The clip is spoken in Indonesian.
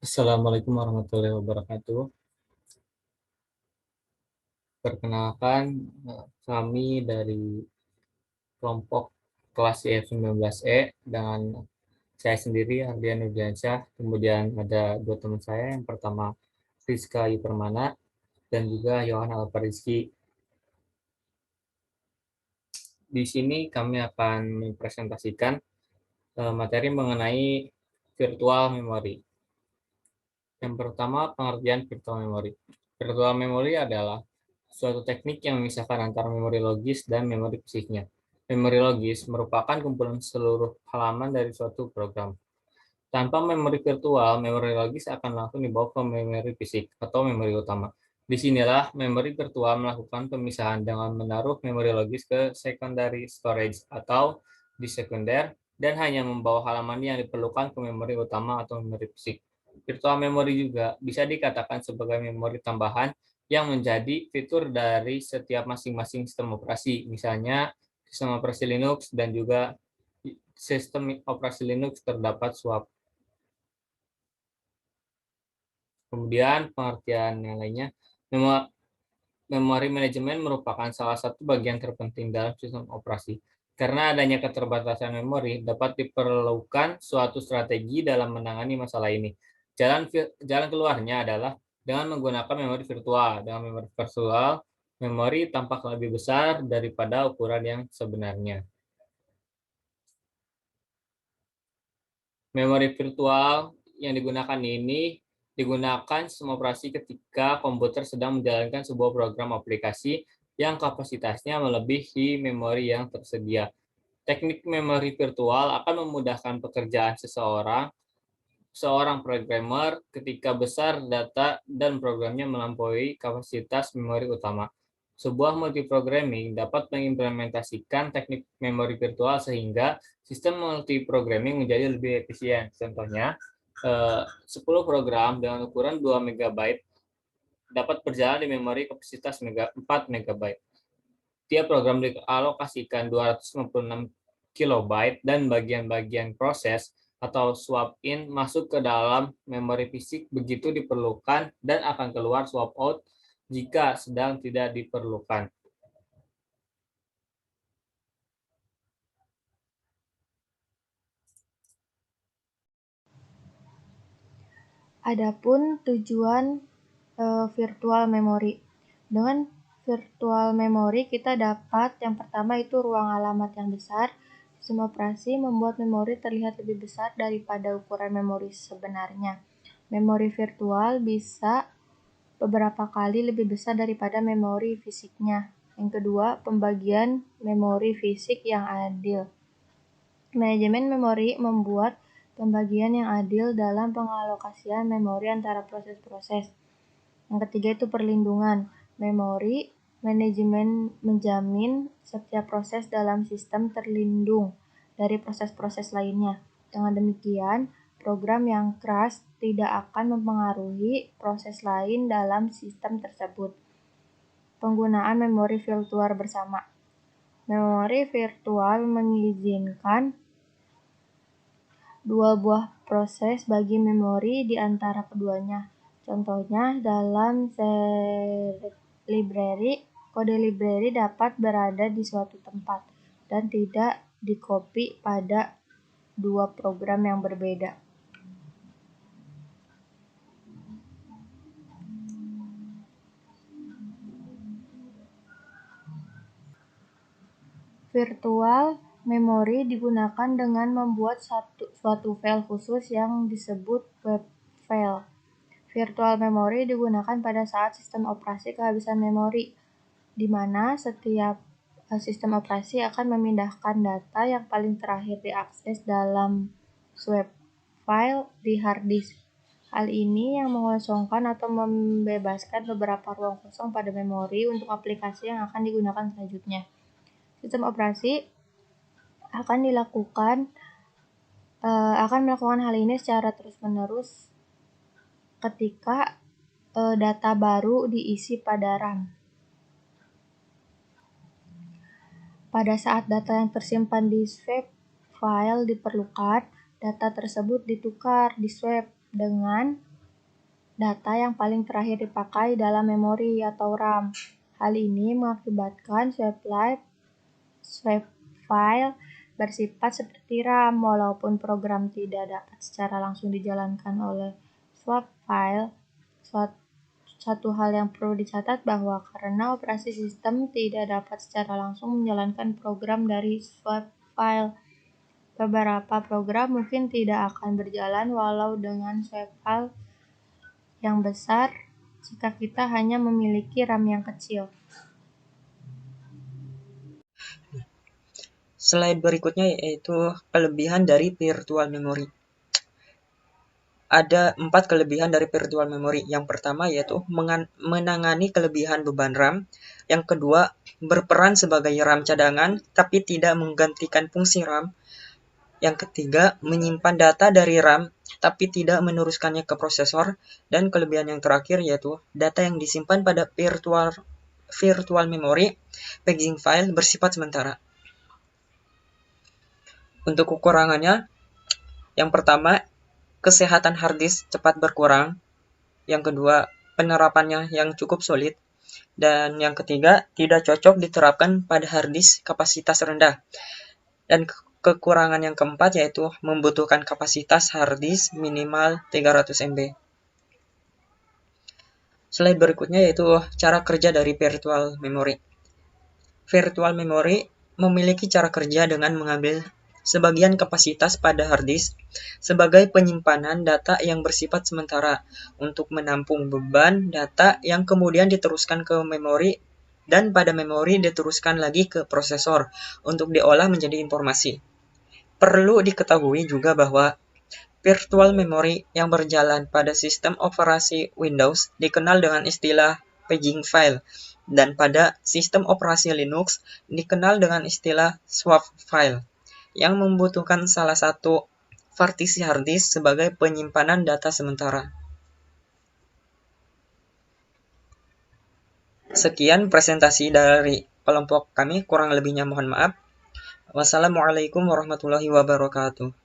Assalamualaikum warahmatullahi wabarakatuh. Perkenalkan, kami dari kelompok kelas IF19E dengan saya sendiri, Ardian Nurdiansyah. Kemudian ada dua teman saya, yang pertama Rizka Ayu Permana dan juga Yohana Alparizki. Di sini kami akan mempresentasikan materi mengenai virtual memory. Yang pertama, pengertian virtual memory. Virtual memory adalah suatu teknik yang memisahkan antara memori logis dan memori fisiknya. Memori logis merupakan kumpulan seluruh halaman dari suatu program. Tanpa memori virtual, memori logis akan langsung dibawa ke memori fisik atau memori utama. Disinilah memori virtual melakukan pemisahan dengan menaruh memori logis ke secondary storage atau di sekunder dan hanya membawa halaman yang diperlukan ke memori utama atau memori fisik. Virtual memory juga bisa dikatakan sebagai memori tambahan yang menjadi fitur dari setiap masing-masing sistem operasi, misalnya sistem operasi Linux dan juga sistem operasi Linux terdapat swap. Kemudian pengertian yang lainnya, memori manajemen merupakan salah satu bagian terpenting dalam sistem operasi. Karena adanya keterbatasan memori, dapat diperlukan suatu strategi dalam menangani masalah ini. Jalan keluarnya adalah dengan menggunakan memori virtual. Dengan memori virtual, memori tampak lebih besar daripada ukuran yang sebenarnya. Memori virtual yang digunakan ini digunakan sistem operasi ketika komputer sedang menjalankan sebuah program aplikasi yang kapasitasnya melebihi memori yang tersedia. Teknik memori virtual akan memudahkan pekerjaan seorang programmer ketika besar data dan programnya melampaui kapasitas memori utama. Sebuah multiprogramming dapat mengimplementasikan teknik memori virtual sehingga sistem multiprogramming menjadi lebih efisien. Contohnya, 10 program dengan ukuran 2 MB dapat berjalan di memori kapasitas 4 MB. Tiap program dialokasikan 256 kilobyte dan bagian-bagian proses atau swap in masuk ke dalam memori fisik begitu diperlukan dan akan keluar swap out jika sedang tidak diperlukan. Adapun tujuan virtual memory. Dengan virtual memory kita dapat yang pertama itu ruang alamat yang besar. Sistem operasi membuat memori terlihat lebih besar daripada ukuran memori sebenarnya. Memori virtual bisa beberapa kali lebih besar daripada memori fisiknya. Yang kedua, pembagian memori fisik yang adil. Manajemen memori membuat pembagian yang adil dalam pengalokasian memori antara proses-proses. Yang ketiga itu perlindungan. Memori manajemen menjamin setiap proses dalam sistem terlindung dari proses-proses lainnya. Dengan demikian, program yang keras tidak akan mempengaruhi proses lain dalam sistem tersebut. Penggunaan memori virtual bersama. Memori virtual mengizinkan dua buah proses bagi memori di antara keduanya. Contohnya, dalam library, kode library dapat berada di suatu tempat dan tidak dikopi pada dua program yang berbeda. Virtual memory digunakan dengan membuat suatu file khusus yang disebut web file. Virtual memory digunakan pada saat sistem operasi kehabisan memori, di mana setiap sistem operasi akan memindahkan data yang paling terakhir diakses dalam swap file di hard disk. Hal ini yang mengosongkan atau membebaskan beberapa ruang kosong pada memori untuk aplikasi yang akan digunakan selanjutnya. Sistem operasi akan melakukan hal ini secara terus-menerus ketika data baru diisi pada RAM. Pada saat data yang tersimpan di swap file diperlukan, data tersebut ditukar di swap dengan data yang paling terakhir dipakai dalam memori atau RAM. Hal ini mengakibatkan swap file bersifat seperti RAM, walaupun program tidak dapat secara langsung dijalankan oleh swap file. Satu hal yang perlu dicatat bahwa karena operasi sistem tidak dapat secara langsung menjalankan program dari swap file, beberapa program mungkin tidak akan berjalan walau dengan swap file yang besar jika kita hanya memiliki RAM yang kecil. Slide berikutnya yaitu kelebihan dari virtual memory. Ada 4 kelebihan dari virtual memory. Yang pertama yaitu menangani kelebihan beban RAM. Yang kedua, berperan sebagai RAM cadangan tapi tidak menggantikan fungsi RAM. Yang ketiga, menyimpan data dari RAM tapi tidak meneruskannya ke prosesor. Dan kelebihan yang terakhir yaitu data yang disimpan pada virtual memory paging file bersifat sementara. Untuk kekurangannya, yang pertama, kesehatan harddisk cepat berkurang. Yang kedua, penerapannya yang cukup sulit. Dan yang ketiga, tidak cocok diterapkan pada harddisk kapasitas rendah. Dan kekurangan yang keempat yaitu membutuhkan kapasitas harddisk minimal 300 MB. Slide berikutnya yaitu cara kerja dari virtual memory. Virtual memory memiliki cara kerja dengan mengambil sebagian kapasitas pada harddisk sebagai penyimpanan data yang bersifat sementara untuk menampung beban data yang kemudian diteruskan ke memori dan pada memori diteruskan lagi ke prosesor untuk diolah menjadi informasi. Perlu diketahui juga bahwa virtual memory yang berjalan pada sistem operasi Windows dikenal dengan istilah paging file dan pada sistem operasi Linux dikenal dengan istilah swap file yang membutuhkan salah satu partisi harddisk sebagai penyimpanan data sementara. Sekian presentasi dari kelompok kami, kurang lebihnya mohon maaf. Wassalamualaikum warahmatullahi wabarakatuh.